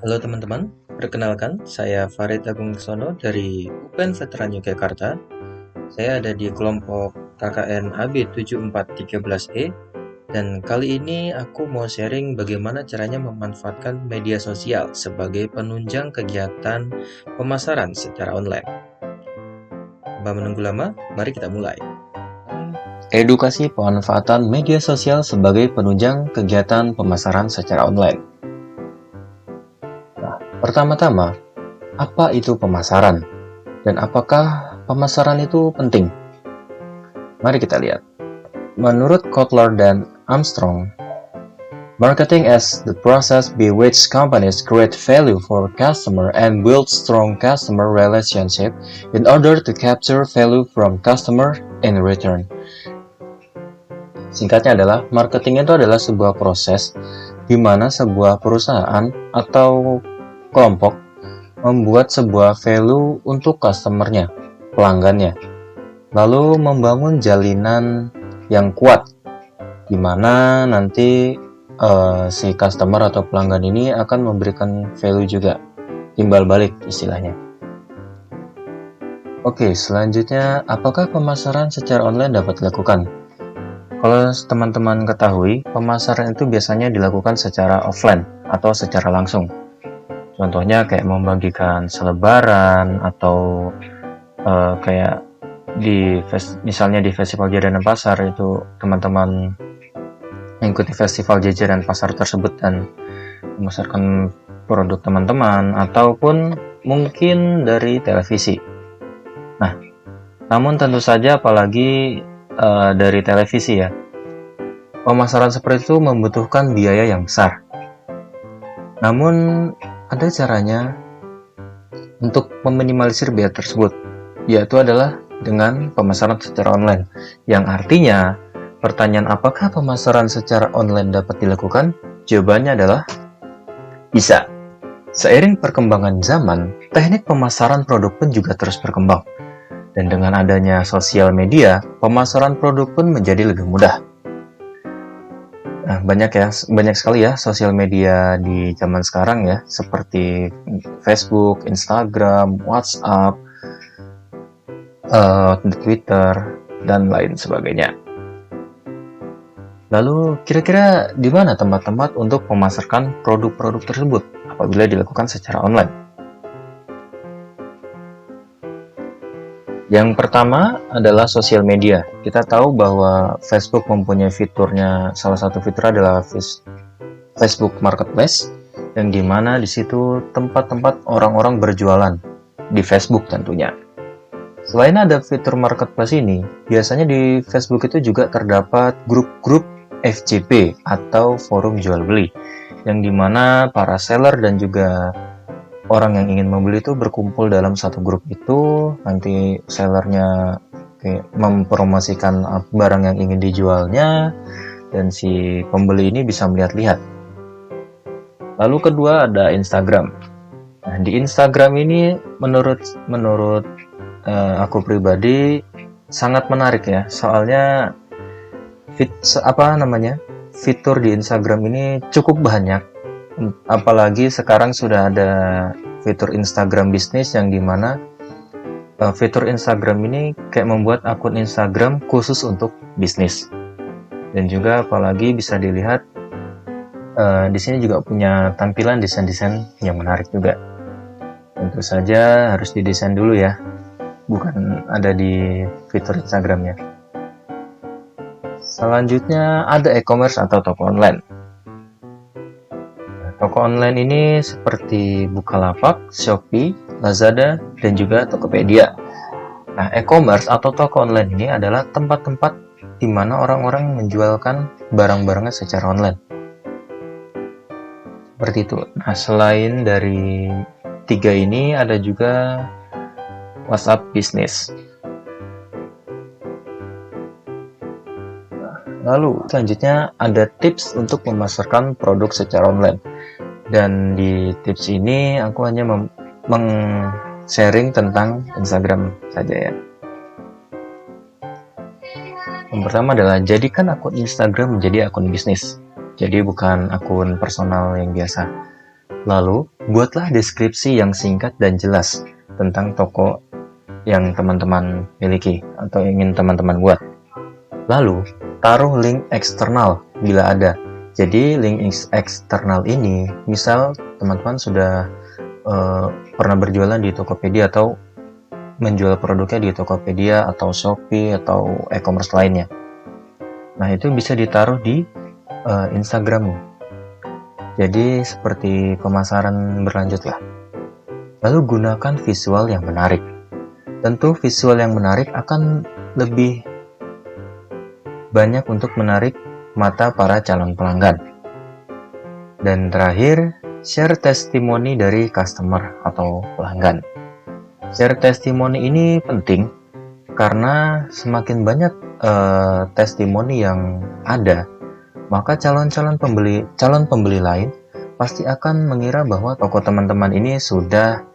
Halo teman-teman, perkenalkan saya Farid Agung Sono dari UPN Veteran Yogyakarta. Saya ada di kelompok KKN AB 7413E dan kali ini aku mau sharing bagaimana caranya memanfaatkan media sosial sebagai penunjang kegiatan pemasaran secara online. Tanpa menunggu lama, mari kita mulai. Edukasi pemanfaatan media sosial sebagai penunjang kegiatan pemasaran secara online. Pertama-tama, apa itu pemasaran? Dan apakah pemasaran itu penting? Mari kita lihat. Menurut Kotler dan Armstrong, marketing is the process by which companies create value for customer and build strong customer relationship in order to capture value from customer in return. Singkatnya adalah, marketing itu adalah sebuah proses di mana sebuah perusahaan atau kelompok membuat sebuah value untuk customer-nya, pelanggannya, lalu membangun jalinan yang kuat, di mana nanti si customer atau pelanggan ini akan memberikan value juga, timbal balik istilahnya. Oke, selanjutnya, apakah pemasaran secara online dapat dilakukan? Kalau teman-teman ketahui, pemasaran itu biasanya dilakukan secara offline atau secara langsung. Contohnya kayak membagikan selebaran atau kayak misalnya di festival jajanan pasar itu teman-teman mengikuti festival jajanan pasar tersebut dan memasarkan produk teman-teman ataupun mungkin dari televisi. Nah, namun tentu saja apalagi dari televisi ya, pemasaran seperti itu membutuhkan biaya yang besar. Namun ada caranya untuk meminimalisir biaya tersebut, yaitu adalah dengan pemasaran secara online, yang artinya pertanyaan apakah pemasaran secara online dapat dilakukan? Jawabannya adalah bisa. Seiring perkembangan zaman, teknik pemasaran produk pun juga terus berkembang. Dan dengan adanya sosial media, pemasaran produk pun menjadi lebih mudah. Nah, banyak sekali ya sosial media di zaman sekarang ya, seperti Facebook, Instagram, WhatsApp, Twitter, dan lain sebagainya. Lalu, kira-kira di mana tempat-tempat untuk memasarkan produk-produk tersebut apabila dilakukan secara online? Yang pertama adalah sosial media. Kita tahu bahwa Facebook mempunyai fiturnya, salah satu fitur adalah Facebook Marketplace, yang dimana di situ tempat-tempat orang-orang berjualan di Facebook tentunya. Selain ada fitur marketplace ini, biasanya di Facebook itu juga terdapat grup-grup FJP atau forum jual beli, yang dimana para seller dan juga orang yang ingin membeli itu berkumpul dalam satu grup itu. Nanti sellernya mempromosikan barang yang ingin dijualnya, dan si pembeli ini bisa melihat-lihat. Lalu kedua ada Instagram. Nah, di Instagram ini menurut aku pribadi sangat menarik ya, soalnya fitur di Instagram ini cukup banyak, apalagi sekarang sudah ada fitur Instagram bisnis yang dimana fitur Instagram ini kayak membuat akun Instagram khusus untuk bisnis, dan juga apalagi bisa dilihat di sini juga punya tampilan desain-desain yang menarik juga. Tentu saja harus didesain dulu ya, bukan ada di fitur Instagramnya. Selanjutnya ada e-commerce atau toko online. Toko online ini seperti Bukalapak, Shopee, Lazada, dan juga Tokopedia. Nah, e-commerce atau toko online ini adalah tempat-tempat di mana orang-orang menjualkan barang-barangnya secara online. Seperti itu. Nah, selain dari tiga ini ada juga WhatsApp Business. Lalu selanjutnya ada tips untuk memasarkan produk secara online. Dan di tips ini aku hanya sharing tentang Instagram saja ya. Yang pertama adalah jadikan akun Instagram menjadi akun bisnis. Jadi bukan akun personal yang biasa. Lalu, buatlah deskripsi yang singkat dan jelas tentang toko yang teman-teman miliki atau ingin teman-teman buat. Lalu, taruh link eksternal bila ada. Jadi, link eksternal ini, misal teman-teman sudah pernah berjualan di Tokopedia atau menjual produknya di Tokopedia atau Shopee atau e-commerce lainnya. Nah, itu bisa ditaruh di Instagrammu. Jadi seperti pemasaran berlanjut lah. Lalu gunakan visual yang menarik. Tentu visual yang menarik akan lebih banyak untuk menarik mata para calon pelanggan. Dan terakhir, share testimoni dari customer atau pelanggan. Share testimoni ini penting karena semakin banyak testimoni yang ada, maka calon pembeli lain pasti akan mengira bahwa toko teman-teman ini sudah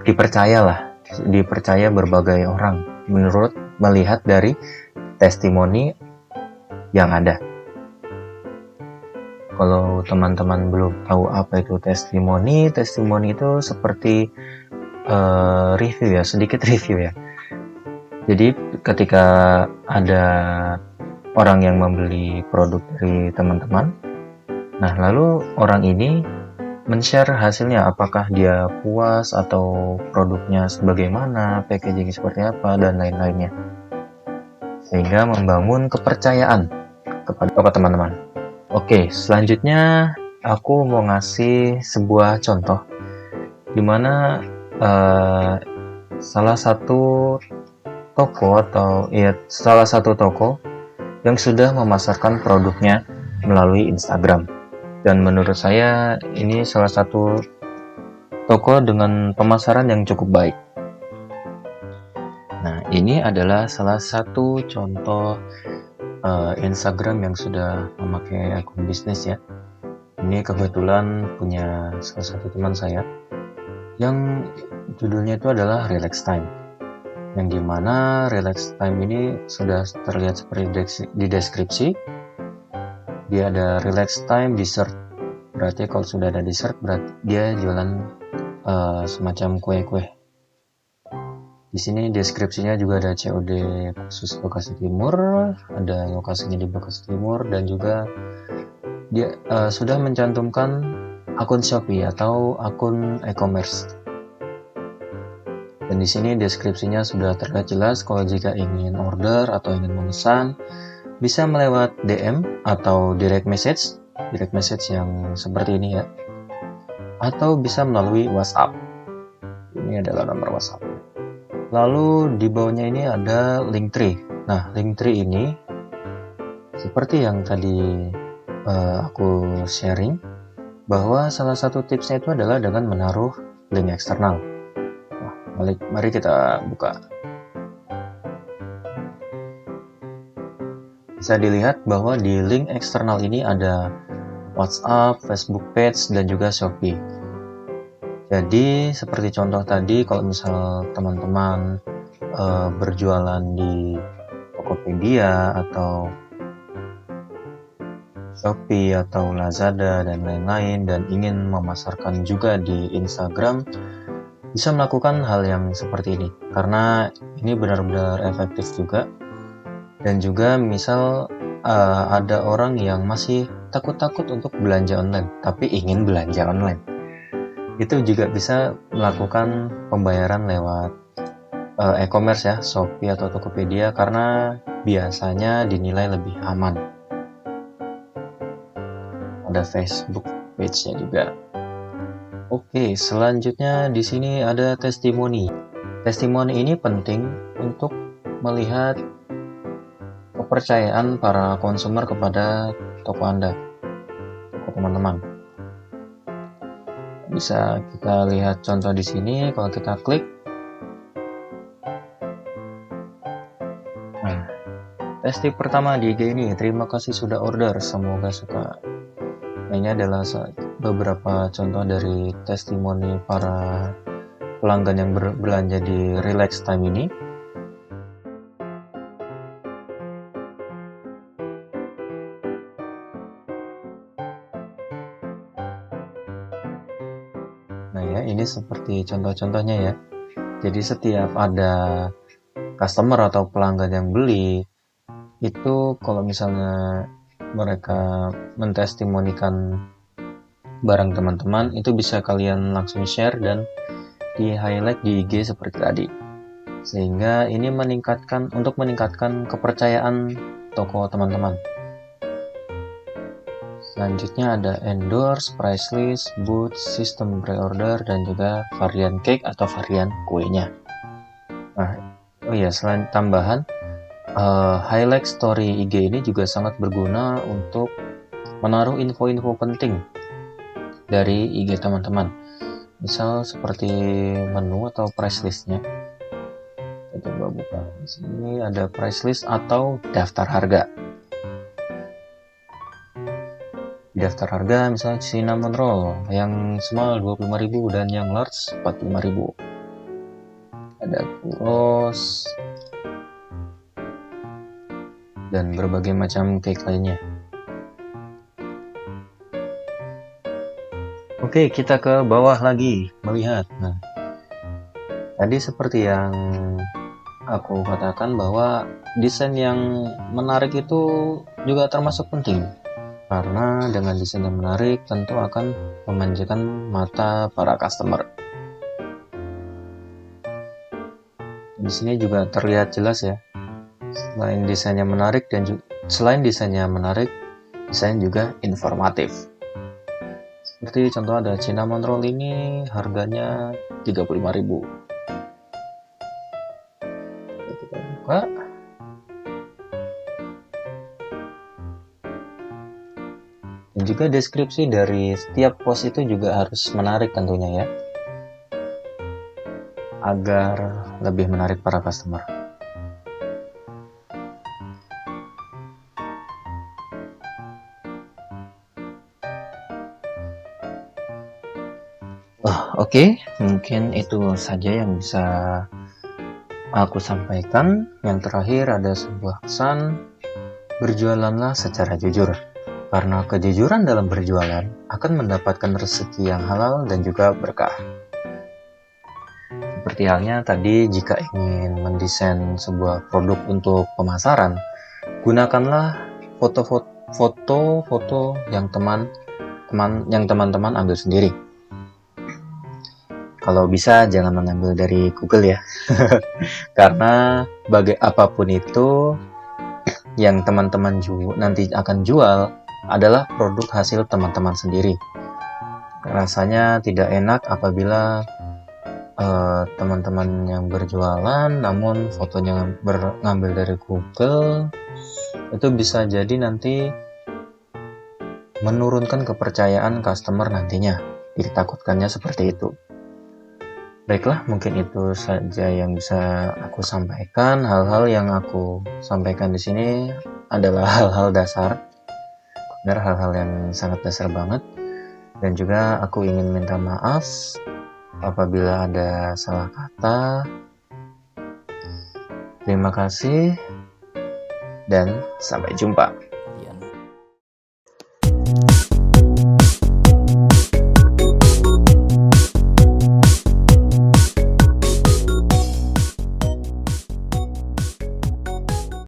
dipercaya berbagai orang menurut melihat dari testimoni yang ada. Kalau teman-teman belum tahu apa itu testimoni itu seperti review ya, sedikit review ya. Jadi ketika ada orang yang membeli produk dari teman-teman, nah lalu orang ini men-share hasilnya, apakah dia puas atau produknya sebagaimana, packaging seperti apa, dan lain-lainnya. Sehingga membangun kepercayaan kepada teman-teman. Oke, selanjutnya aku mau ngasih sebuah contoh di mana salah satu toko yang sudah memasarkan produknya melalui Instagram. Dan menurut saya ini salah satu toko dengan pemasaran yang cukup baik. Nah, ini adalah salah satu contoh Instagram yang sudah memakai akun bisnis ya. Ini kebetulan punya salah satu teman saya yang judulnya itu adalah Relax Time. Yang dimana Relax Time ini sudah terlihat seperti di deskripsi. Dia ada Relax Time dessert. Berarti kalau sudah ada dessert, berarti dia jualan semacam kue-kue. Di sini deskripsinya juga ada COD khusus Bekasi Timur, ada lokasinya di Bekasi Timur, dan juga dia sudah mencantumkan akun Shopee atau akun e-commerce. Dan di sini deskripsinya sudah terlihat jelas kalau jika ingin order atau ingin memesan, bisa melewat DM atau direct message yang seperti ini ya, atau bisa melalui WhatsApp. Ini adalah nomor WhatsApp. Lalu di bawahnya ini ada Linktree. Nah, Linktree ini seperti yang tadi aku sharing, bahwa salah satu tipsnya itu adalah dengan menaruh link eksternal. Nah, mari kita buka. Bisa dilihat bahwa di link eksternal ini ada WhatsApp, Facebook page, dan juga Shopee. Jadi seperti contoh tadi, kalau misal teman-teman berjualan di Tokopedia atau Shopee atau Lazada dan lain-lain dan ingin memasarkan juga di Instagram, bisa melakukan hal yang seperti ini karena ini benar-benar efektif juga. Dan juga misal ada orang yang masih takut-takut untuk belanja online tapi ingin belanja online, itu juga bisa melakukan pembayaran lewat e-commerce ya, Shopee atau Tokopedia, karena biasanya dinilai lebih aman. Ada Facebook page-nya juga. Oke, selanjutnya di sini ada testimoni. Testimoni ini penting untuk melihat kepercayaan para konsumer kepada toko Anda, toko teman-teman. Bisa kita lihat contoh di sini kalau kita klik. Nah, testi pertama di IG ini, terima kasih sudah order, semoga suka. Nah, ini adalah beberapa contoh dari testimoni para pelanggan yang berbelanja di Relax Time ini. Nah ya, ini seperti contoh-contohnya ya. Jadi setiap ada customer atau pelanggan yang beli, itu kalau misalnya mereka mentestimonikan barang teman-teman, itu bisa kalian langsung share dan di highlight di IG seperti tadi. Sehingga ini untuk meningkatkan kepercayaan toko teman-teman. Selanjutnya ada endorse, price list, booth, sistem pre-order, dan juga varian cake atau varian kuenya. Nah, oh iya, selain tambahan, highlight story IG ini juga sangat berguna untuk menaruh info-info penting dari IG teman-teman. Misal seperti menu atau price listnya. Kita coba buka. Di sini ada price list atau daftar harga. Daftar harga misalnya cinnamon roll yang small 25.000 dan yang large 45.000. Ada churros dan berbagai macam cake lainnya. Oke, kita ke bawah lagi melihat. Nah, tadi seperti yang aku katakan bahwa desain yang menarik itu juga termasuk penting. Karena dengan desain yang menarik tentu akan memanjakan mata para customer. Di sini juga terlihat jelas ya. Selain desainnya menarik desain juga informatif. Seperti contoh ada cinnamon roll ini harganya 35.000. Kita buka. Dan juga deskripsi dari setiap post itu juga harus menarik tentunya ya, agar lebih menarik para customer. Oke, mungkin itu saja yang bisa aku sampaikan. Yang terakhir ada sebuah pesan, berjualanlah secara jujur. Karena kejujuran dalam berjualan akan mendapatkan rezeki yang halal dan juga berkah. Seperti halnya tadi, jika ingin mendesain sebuah produk untuk pemasaran, gunakanlah foto-foto yang teman-teman ambil sendiri. Kalau bisa jangan mengambil dari Google ya. Karena apapun itu yang teman-teman nanti akan jual adalah produk hasil teman-teman sendiri. Rasanya tidak enak apabila teman-teman yang berjualan namun fotonya ngambil dari Google, itu bisa jadi nanti menurunkan kepercayaan customer nantinya. Ditakutkannya seperti itu. Baiklah, mungkin itu saja yang bisa aku sampaikan. Hal-hal yang aku sampaikan di sini adalah hal-hal dasar. Benar, hal-hal yang sangat dasar banget. Dan juga aku ingin minta maaf apabila ada salah kata. Terima kasih dan sampai jumpa.